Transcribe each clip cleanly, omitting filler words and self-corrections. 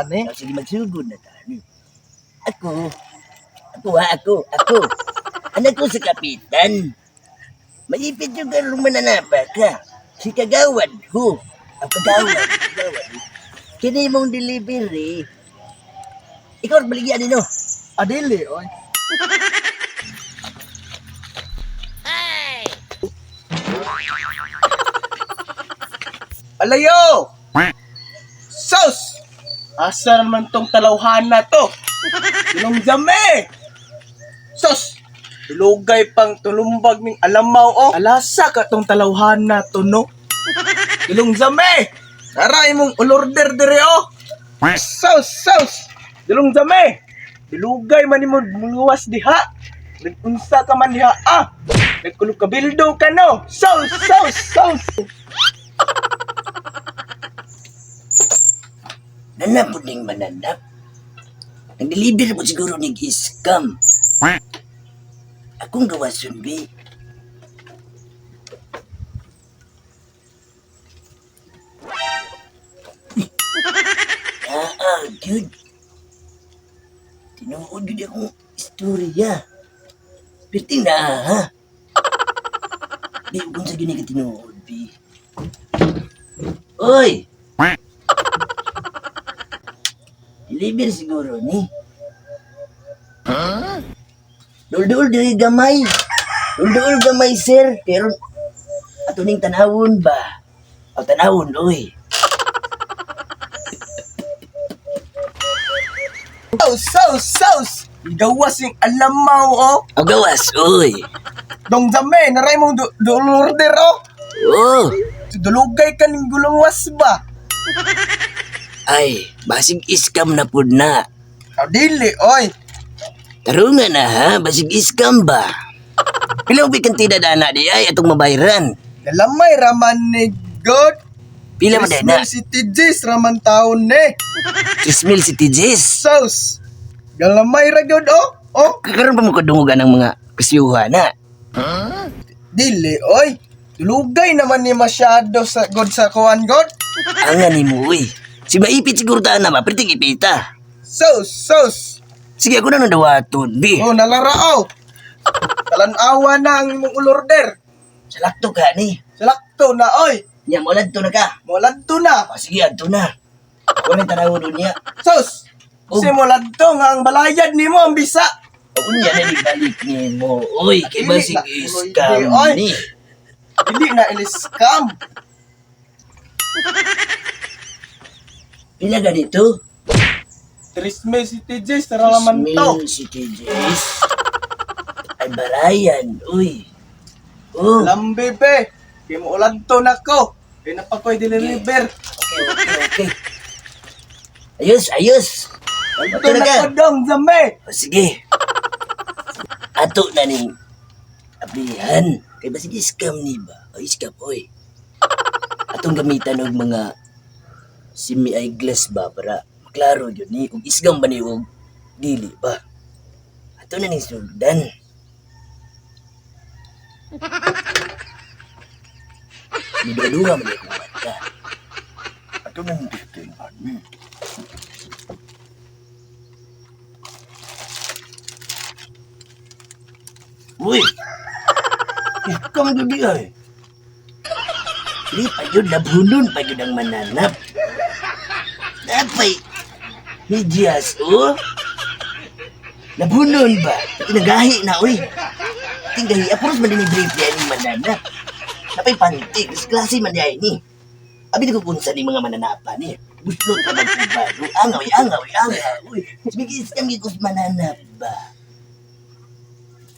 Ani? Sige, magsugod na tani. Ako. Anak ko sa kapitan. Maipit yung karong mananapa ka. Si kagawad ko. Kagawad. Kini mong delivery. Ikaw, baligyan nino. Adili, oy. Alayo! Sus! Asa naman tong talawhan na to? Ilong jame! Sus! Ilugay pang tulumbag ning alamaw o. Alasa ka tong talawhan na to, no? Ilong jame! Aray mong ulorder dire o. Sus! Ilong jame! Ilugay man mo luwas diha. Nag-unsa ka man diha, ah! Nagkulog ka bildo ka, no? Sus! Nanapod ning mananap. Ang delivery mo siguro nag-scam. Akong gawason, be. Dude. Tinuod yun akong istorya. Perting na, ha? Be, kung sa gini ka tinuod, be. Oy! Deliver siguro ni. Dul diri gamay. Dul gamay sir. Pero ato ning tanawon ba? O tanawon oy. Sus! Gawas yung alamaw o. O gawas oy. Dong jame, naray mong order o. Oh. Dulugay ka ning gulawas ba? Ay, basig iskam na pud na. Dili, oy. Tarungan na ha, basig iskam ba? Pila ubi kang tidadana di ay atong mabayran. Nalamay raman ni God. Pila man dana? Si TJ's raman taon ni. 3,000 si TJs. Sus. Galamay ra God o. Oh. Kakaroon pa mo kadungugan ng mga kasyuhan na. Dili, oy. Dulugay naman ni masyado sa God sa kuan God. Angan ni mo uy. Si maipit siguro taan na ba, perting ipita. Sus. Sige, ako na nang dawaton, bi. Oh, nalarao. Talanawa na ang imong ulorder. Salakto ka ni. Salakto na, oy. Nya, molad to na ka. Moladto na. O, sige, adto na. Ako na tanaw doon niya. Sus. Oh. Si moladto nga ang balayad nimo ang bisa. Ako niya na ibalik ni mo. Uy, kay Dili basig na, iskam oy. ni. Dili na ilis-scam. Pila ganito? 3,000 si TJ's, tara naman to. Si TJs. Ay, barayan. Uy. Oh. Lambe be. Kaya mo uladto na ko. Kaya na pa ko'y deliver. Okay. Ayos. Uladto na ko dong, Zame. O, sige. Ato na ning ablihan. Kay basig iskam ni ba? O, iskam, oy. Atong gamitan og mga semi-eyeglass ba para klaro yun ni kung isgam ba ni og dili ba. Ato na ning sundan. Duga-duga man yung mata. Ato na ning titingan. Uy! Ikam gudi ay. Di pa yun, nabhunon pa yun ang mananap. Napay, medyas, oh. Nabhunon ba? Tinagahi na, uy. Tinggahi, apos man din ni brief niya ni mananap. Napay pantik, klase man niya ni. Abi na kupunsa ni mga mananapa ni. Gusto ka magpubado. Angaw. Uy, bigis kami kus mananap ba?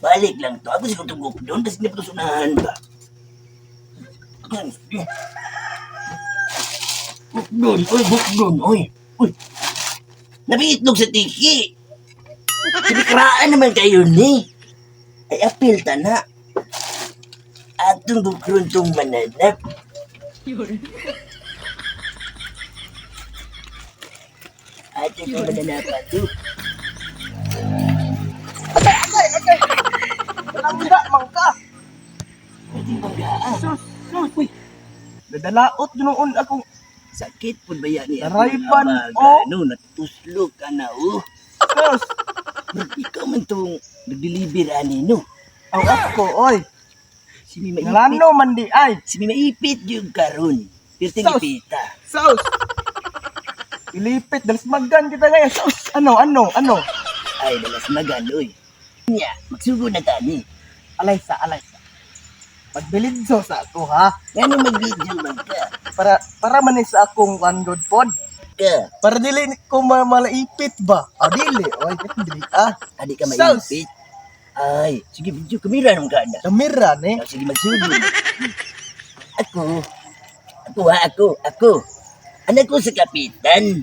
Balik lang to. Ako siguro tugok doon kasi napatusunahan ba? Bukdon, oy. Nabiitlog sa tiki. Sinikraan naman kayo ni. Ay, apil ta na. Atong bukron tong mananap. Atong tong mananap ato. Okay. Nalangga, mangka. Pwede banggaan. Sus. Uy. Nadalaot noon akong Sakit po ba yan ni Narayban, No, natuslog ka na, oh. Sus, Ikaw man itong nag-deliver ani, no? ang ako, oy. Si Mima Ipit. Ngalano man di ay. Si Mima Ipit yung karon. Pirting Sus. ipita. Sus. Ilipit, dalas magan kita ngayon. Sus, ano? Ay, dalas magan, oy. Nya, magsugo na tani. Alaysa. Magbilidso sa ako, ha? Ngano mag-video man ka? Para man ni sa akong wandod pod. Ka, Para dili ko malaipit ba? Dili. Oy, dili. adi ka Sus. maipit. Ay, sige, video kamera naman ka na. Kamera, ne? Sige, magsugo. Ako. Anak ko sa kapitan.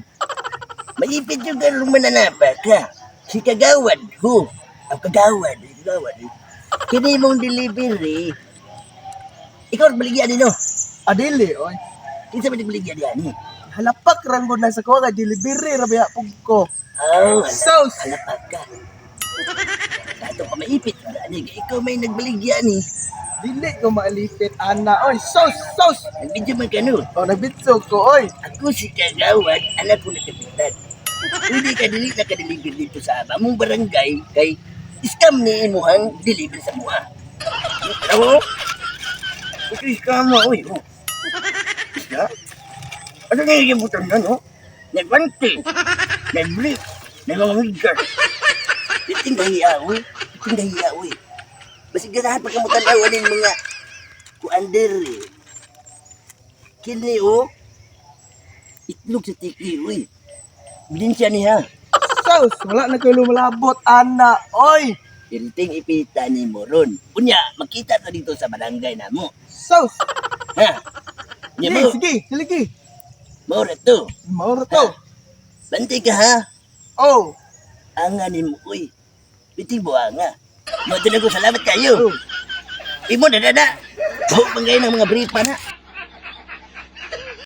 Maipit yung karong mananapa ka. Si kagawad ko. Kagawad. Kini mong delivery. Ikaw baligyan nino. Dili, oy. Kinsa man baligyan ni? Halapak ranggo na sa ko, delivery rabiya pug ko. Oh, Sus. halapag ka. Ato pa maipit. Ani, ikaw may nagbaligyan ni. Dili ko maalipit, ana. Oy, sus. Nagbidyo man ka no. Nagbitso ko, oy. Ako si kagawad, anak ko na kapitan. Hindi ka dili na ka-deliver dito sa among barangay kay scam ni imuhang deliver sa mua. Ano? Ito scam mo, oy. Ya? Ano na yung butang na, no? Nagwante, nag-brief, nag-mangwigar. Iting dahiya, oy. Basig ganahan pa kamutan awanin mga kuander, eh. Kini, oh. Itlog sa tiki, oy. Bilin siya niya. Sus, wala na kayo lumalabot, ana. Oy. Ilting ipita ni Moron. Unya, makita to dito sa barangay na mo. Sus. Ha? Nya mo, Sige. Mora to. Mauro to. Bantay ka ha? Oh. Anga ni mo, uy. Piting buanga. Mo ko salamat kayo. Imo na. Bawa bangay ng mga brief pa na.